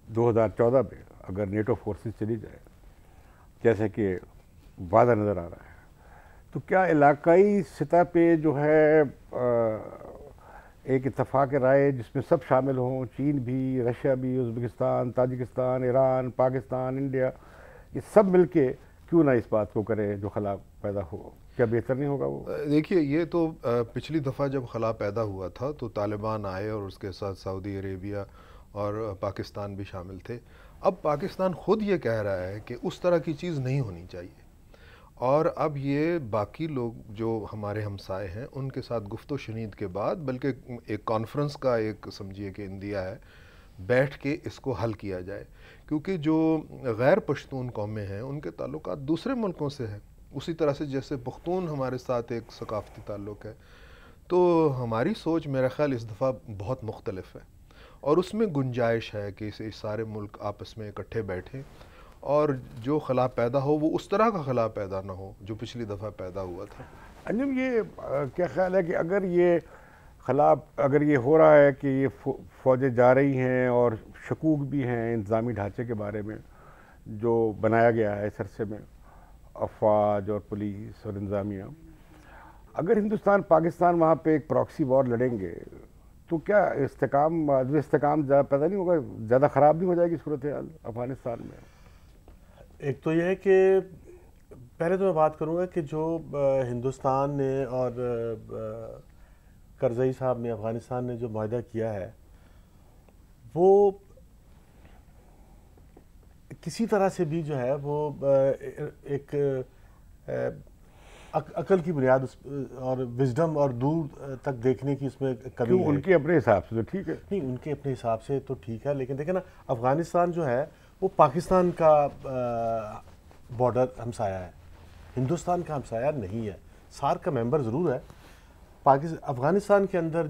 2014 में अगर NATO forces चली जाए, जैसे कि वादा नज़र आ रहा है, तो क्या इलाकाई सतह पे जो है एक इत्तेफाक राय जिसमें सब शामिल हों, चीन भी, रशिया भी, Uzbekistan, Tajikistan, Iran, Pakistan, India, ये सब मिलके क्यों ना इस बात को करें जो खला पैदा हो? क्या बेहतर नहीं होगा वो? देखिए, ये तो पिछली दफ़ा जब खला पैदा हुआ था तो तालिबान आए और उसके साथ सऊदी अरेबिया और पाकिस्तान भी शामिल थे। अब पाकिस्तान ख़ुद ये कह रहा है कि उस तरह की चीज़ नहीं होनी चाहिए, और अब ये बाकी लोग जो हमारे हमसाए हैं उनके साथ गुफ्तो शनीद के बाद, बल्कि एक कॉन्फ्रेंस का एक समझिए कि इंदिया है, बैठ के इसको हल किया जाए। क्योंकि जो गैर पश्तून कौमें हैं उनके ताल्लुकात दूसरे मुल्कों से हैं, उसी तरह से जैसे पख्तून हमारे साथ एक सकाफ़ती ताल्लुक़ है। तो हमारी सोच मेरा ख़्याल इस दफ़ा बहुत मुख्तलिफ है, और उसमें गुंजाइश है कि इस सारे मुल्क आपस में इकट्ठे बैठें और जो खला पैदा हो वो उस तरह का खला पैदा ना हो जो पिछली दफ़ा पैदा हुआ था। अंजुम, ये क्या ख्याल है कि अगर ये खला, अगर ये हो रहा है कि ये फ़ौजें जा रही हैं और शकूक भी हैं इंतज़ामी ढांचे के बारे में जो बनाया गया है इस अरसे में, अफवाज और पुलिस और इंतज़ामिया, अगर हिंदुस्तान पाकिस्तान वहाँ पे एक प्रॉक्सी वॉर लड़ेंगे तो क्या इस्तेकाम, अदम इस्तेकाम पैदा नहीं होगा, ज़्यादा ख़राब नहीं हो जाएगी सूरत हाल अफ़गानिस्तान में? एक तो यह है कि पहले तो मैं बात करूंगा कि जो हिंदुस्तान ने और करज़ई साहब ने, अफ़गानिस्तान ने जो मुआहदा किया है वो किसी तरह से भी जो है वो एक अकल की बुनियाद और विजडम और दूर तक देखने की इसमें कमी है। उनके अपने हिसाब से तो ठीक है, नहीं, उनके अपने हिसाब से तो ठीक है, लेकिन देखें ना, अफ़गानिस्तान जो है वो पाकिस्तान का बॉर्डर हमसाया है, हिंदुस्तान का हमसाया नहीं है। सार्क का मेंबर ज़रूर है। अफ़गानिस्तान के अंदर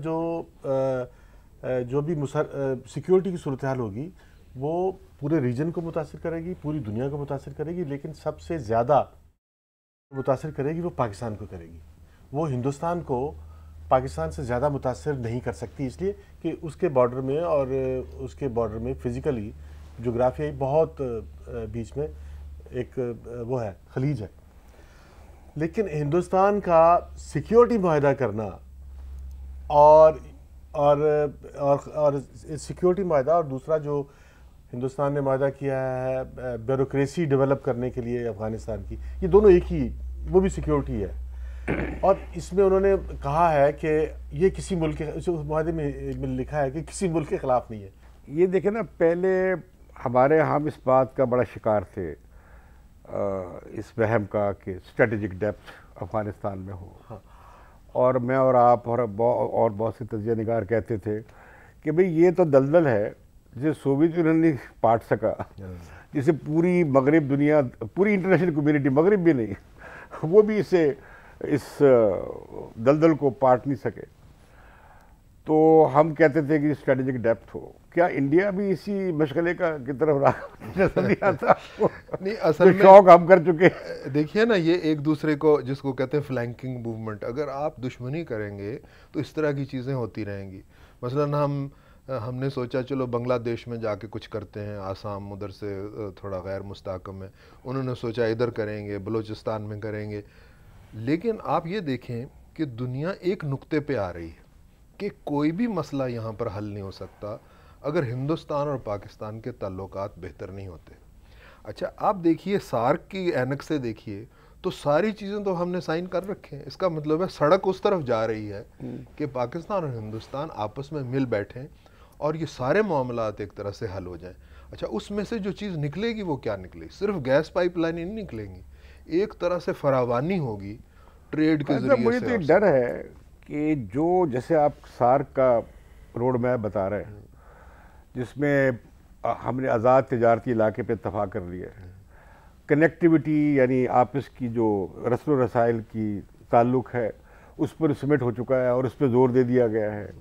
जो भी सिक्योरिटी की सूरत हाल होगी वो पूरे रीजन को मुतासिर करेगी, पूरी दुनिया को मुतासिर करेगी, लेकिन सबसे ज़्यादा मुतासिर करेगी वो पाकिस्तान को करेगी। वो हिंदुस्तान को पाकिस्तान से ज़्यादा मुतासिर नहीं कर सकती, इसलिए कि उसके बॉर्डर में और उसके बॉर्डर में फ़िज़िकली, जोग्राफियाई बहुत बीच में एक वो है, खलीज है। लेकिन हिंदुस्तान का सिक्योरिटी मुआहदा करना और सिक्योरिटी मुआहदा, और दूसरा जो हिंदुस्तान ने मुआहदा किया है ब्यूरोक्रेसी डेवलप करने के लिए अफ़गानिस्तान की, ये दोनों एक ही, वो भी सिक्योरिटी है। और इसमें उन्होंने कहा है कि ये किसी मुल्क के मुआहदे में लिखा है कि किसी मुल्क के ख़िलाफ़ नहीं है। ये देखें ना, पहले हमारे हम इस बात का बड़ा शिकार थे, इस वहम का कि स्ट्रेटेजिक डेप्थ अफ़गानिस्तान में हो। हाँ। और मैं और आप और बहुत से तजिया निगार कहते थे कि भाई ये तो दलदल है जिसे सोवियत यूनियन नहीं पाट सका, जिसे पूरी मगरिब दुनिया, पूरी इंटरनेशनल कम्युनिटी, मगरिब भी नहीं, वो भी इस दलदल को पाट नहीं सके। तो हम कहते थे कि स्ट्रेटेजिक डेप्थ हो। क्या इंडिया भी इसी मशगले की तरफ नजर नहीं आता? नहीं, असल में शौक हम कर चुके। देखिए ना, ये एक दूसरे को जिसको कहते हैं फ्लैंकिंग मूवमेंट, अगर आप दुश्मनी करेंगे तो इस तरह की चीज़ें होती रहेंगी। मसलन हमने सोचा चलो बांग्लादेश में जाके कुछ करते हैं, आसाम उधर से थोड़ा गैर मुस्तहकम है, उन्होंने सोचा इधर करेंगे, बलूचिस्तान में करेंगे। लेकिन आप ये देखें कि दुनिया एक नुक्ते पे आ रही है कि कोई भी मसला यहाँ पर हल नहीं हो सकता अगर हिंदुस्तान और पाकिस्तान के ताल्लुकात बेहतर नहीं होते। अच्छा, आप देखिए सार्क की ऐनक से देखिए तो सारी चीज़ें तो हमने साइन कर रखे हैं। इसका मतलब है सड़क उस तरफ जा रही है कि पाकिस्तान और हिंदुस्तान आपस में मिल बैठें और ये सारे मामलात एक तरह से हल हो जाएं। अच्छा, उसमें से जो चीज़ निकलेगी वो क्या निकलेगी? सिर्फ गैस पाइपलाइन नहीं निकलेंगी, एक तरह से फरावानी होगी ट्रेड के जरिए मुझे तो एक डर है कि जो, जैसे आप सार्क का रोड मैप बता रहे हैं जिसमें हमने आज़ाद तजारती इलाके पे इत्तफाक कर लिया है, कनेक्टिविटी यानी आपस की जो रस्म रसाइल की ताल्लुक़ है उस पर सबमिट हो चुका है और उस पर जोर दे दिया गया है।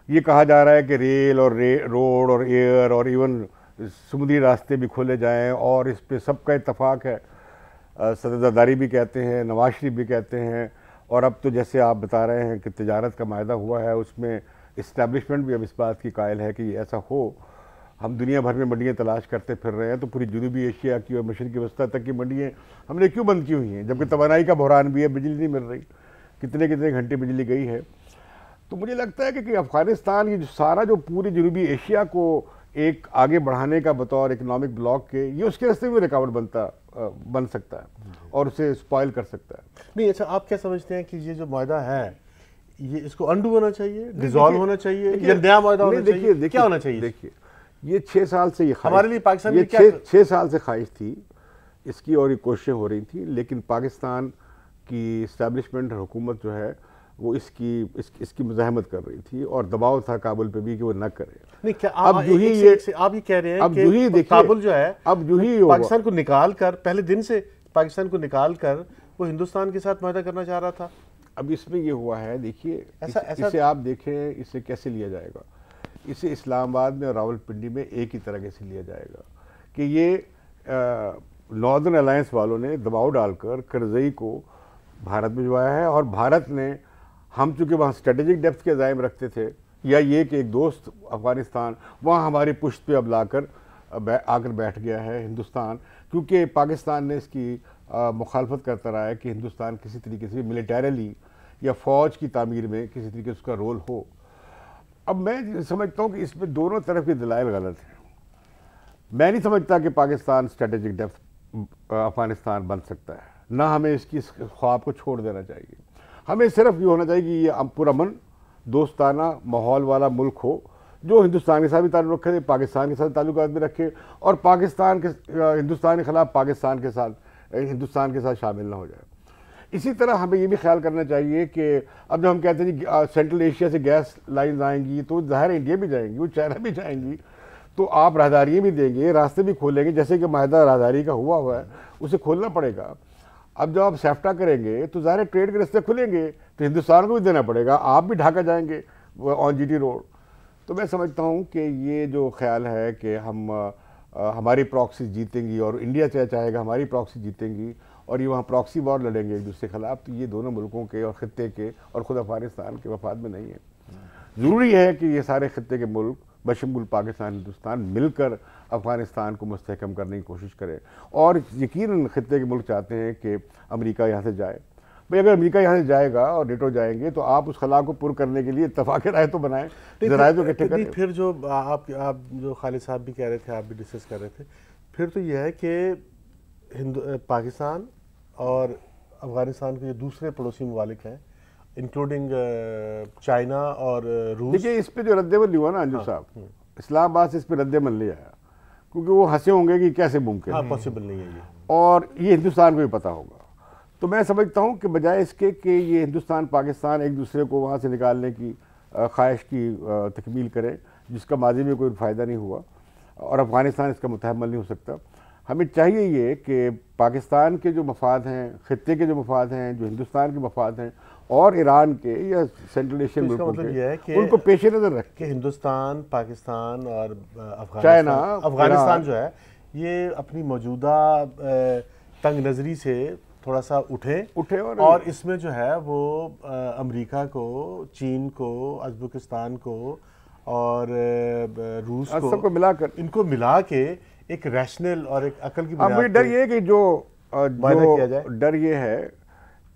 ये कहा जा रहा है कि रेल और रोड और एयर और इवन समुद्री रास्ते भी खोले जाएं, और इस पे सबका इत्तफाक है। सदर ज़रदारी भी कहते हैं, नवाज शरीफ भी कहते हैं, और अब तो जैसे आप बता रहे हैं कि तिजारत का मायदा हुआ है, उसमें इस्टेब्लिशमेंट भी अब इस बात की कायल है कि ऐसा हो। हम दुनिया भर में मंडियाँ तलाश करते फिर रहे हैं, तो पूरी जनूबी एशिया की और मशरक़ी वस्ती तक की मंडियाँ हमने क्यों बंद की हुई हैं, जबकि तवानाई का बहरान भी है, बिजली नहीं मिल रही, कितने कितने घंटे बिजली गई है। तो मुझे लगता है कि अफ़गानिस्तान ये जो सारा जो पूरी जनूबी एशिया को एक आगे बढ़ाने का बतौर इकोनॉमिक ब्लॉक के, ये उसके रास्ते में रुकावट बन सकता है और उसे स्पॉइल कर सकता है। नहीं, अच्छा, आप क्या समझते हैं कि ये जो मायदा है, ये इसको अंडू होना चाहिए, डिसॉल्व होना चाहिए, या नया मायदा होना चाहिए, क्या होना चाहिए? देखिए, ये 6 साल से ये हमारे लिए पाकिस्तान ये क्या 6 साल से ख्वाहिश थी इसकी, और ये कोशिशें हो रही थी, लेकिन पाकिस्तान की इस्टेब्लिशमेंट और हुकूमत जो है वो इसकी मुज़ाहमत कर रही थी, और दबाव था काबुल पे भी कि वो न करे। नहीं, क्या अब जो ही ये आप ये कह रहे हैं अब जो ही देखिए, काबुल जो है अब जो ही पाकिस्तान को निकाल कर, पहले दिन से पाकिस्तान को निकाल कर वो हिंदुस्तान के साथ मायदा करना चाह रहा था। अब इसमें ये हुआ है, देखिए इसे आप देखें, इसे कैसे लिया जाएगा। इसे इस्लामाबाद में और रावलपिंडी में एक ही तरह से लिया जाएगा कि ये नॉर्दर्न अलायंस वालों ने दबाव डालकर करज़ई को भारत भिजवाया है, और भारत ने, हम चूँकि वहाँ स्ट्रेटेजिक डेप्थ के अज़ाइम रखते थे, या ये कि एक दोस्त अफ़गानिस्तान वहाँ हमारी पुश्त पे अब आकर बैठ गया है हिंदुस्तान, क्योंकि पाकिस्तान ने इसकी मुखालफत करता रहा है कि हिंदुस्तान किसी तरीके से मिलिटरीली या फ़ौज की तामीर में किसी तरीके से उसका रोल हो। अब मैं समझता हूँ कि इसमें दोनों तरफ के दलाइल गलत हैं। मैं नहीं समझता कि पाकिस्तान स्ट्रेटेजिक डेप्थ अफ़गानिस्तान बन सकता है, ना हमें इसकी ख्वाब को छोड़ देना चाहिए। हमें सिर्फ ये होना चाहिए कि ये पुरअमन दोस्ताना माहौल वाला मुल्क हो, जो हिंदुस्तान के साथ भी ताल्लुक़ रखे, पाकिस्तान के साथ ताल्लुकात भी रखे, और पाकिस्तान के हिंदुस्तान के ख़िलाफ़ हिंदुस्तान के साथ शामिल ना हो जाए। इसी तरह हमें ये भी ख्याल करना चाहिए कि अब जब हम कहते हैं कि सेंट्रल एशिया से गैस लाइन आएंगी, तो ज़ाहिर इंडिया भी जाएंगी, वो चाइना भी जाएंगी, तो आप राहदारियाँ भी देंगे, रास्ते भी खोलेंगे, जैसे कि माहिदा राहदारी का हुआ है, उसे खोलना पड़ेगा। अब जब आप सेफ्टा करेंगे तो ज़ाहिर ट्रेड के रास्ते खुलेंगे, तो हिंदुस्तान को भी देना पड़ेगा, आप भी ढाका जाएंगे ऑन जीटी रोड। तो मैं समझता हूँ कि ये जो ख्याल है कि हमारी प्रॉक्सी जीतेंगी और इंडिया चाहेगा हमारी प्रॉक्सी जीतेंगी, और ये वहाँ प्रॉक्सी वॉर लड़ेंगे एक दूसरे के खिलाफ, तो ये दोनों मुल्कों के और ख़त्े के और ख़ुद अफ़गानिस्तान के मफाद में नहीं है। ज़रूरी है कि ये सारे ख़त्े के मुल्क बशमुल पाकिस्तान हिंदुस्तान मिलकर अफ़गानिस्तान को मुस्तहकम करने की कोशिश करें, और यकीनन ख़त्े के मुल्क चाहते हैं कि अमेरिका यहाँ से जाए। भाई अगर अमेरिका यहाँ से जाएगा और नेटो जाएंगे, तो आप उस खला को पुर करने के लिए इत्तफ़ाक़ राय तो बनाएं, ज़राए तो इकट्ठे करें। फिर जो आप जो खालिद साहब भी कह रहे थे, आप भी डिस्कस कर रहे थे, फिर तो यह है कि पाकिस्तान और अफ़गानिस्तान के जो दूसरे पड़ोसी ममालिक हैं, इंक्लूडिंग चाइना और रूस। देखिए, इस पर जो रद्दमल हुआ ना अंजुम साहब, इस्लामाबाद से इस पर रद्दमल नहीं आया, क्योंकि वो हंसे होंगे कि कैसे मुमकिन है, पॉसिबल नहीं है ये, और ये हिंदुस्तान को भी पता होगा। तो मैं समझता हूँ कि बजाय इसके कि ये हिंदुस्तान पाकिस्तान एक दूसरे को वहाँ से निकालने की ख्वाहिश की तकमील करें, जिसका माजी में कोई फ़ायदा नहीं हुआ, और अफ़गानिस्तान इसका मुतहम्मल नहीं हो सकता। हमें चाहिए ये कि पाकिस्तान के जो मफाद हैं, ख़त्े के जो मफाद हैं, जो हिंदुस्तान के मफाद हैं, और ईरान के या सेंट्रल एशियन मुल्कों के, उनको पेश नज़र रख के हिंदुस्तान, पाकिस्तान और अफ़गानिस्तान जो है, ये अपनी मौजूदा तंग नज़री से थोड़ा सा उठे और इसमें जो है वो अमेरिका को, चीन को, उज़्बेकिस्तान को और रूस को, सबको मिलाकर, इनको मिला के एक रैशनल और एक अकल की बुनियाद पे डर ये कि जो किया जाए। डर ये है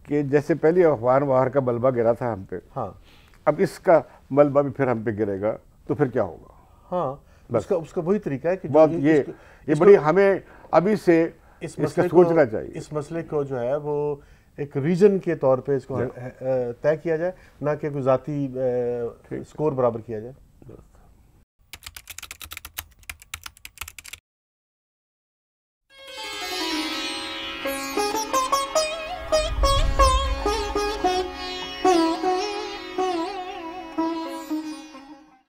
कि जैसे पहले अफगान वार का मलबा गिरा था हम पे, हाँ, अब इसका मलबा भी फिर हम पे गिरेगा, तो फिर क्या होगा? हाँ, उसका वही तरीका है कि ये बड़ी हमें अभी से इसका सोचना चाहिए। इस मसले को जो है वो एक रीजन के तौर पे इसको तय किया जाए, ना कि कोई ज़ाती स्कोर बराबर किया जाए।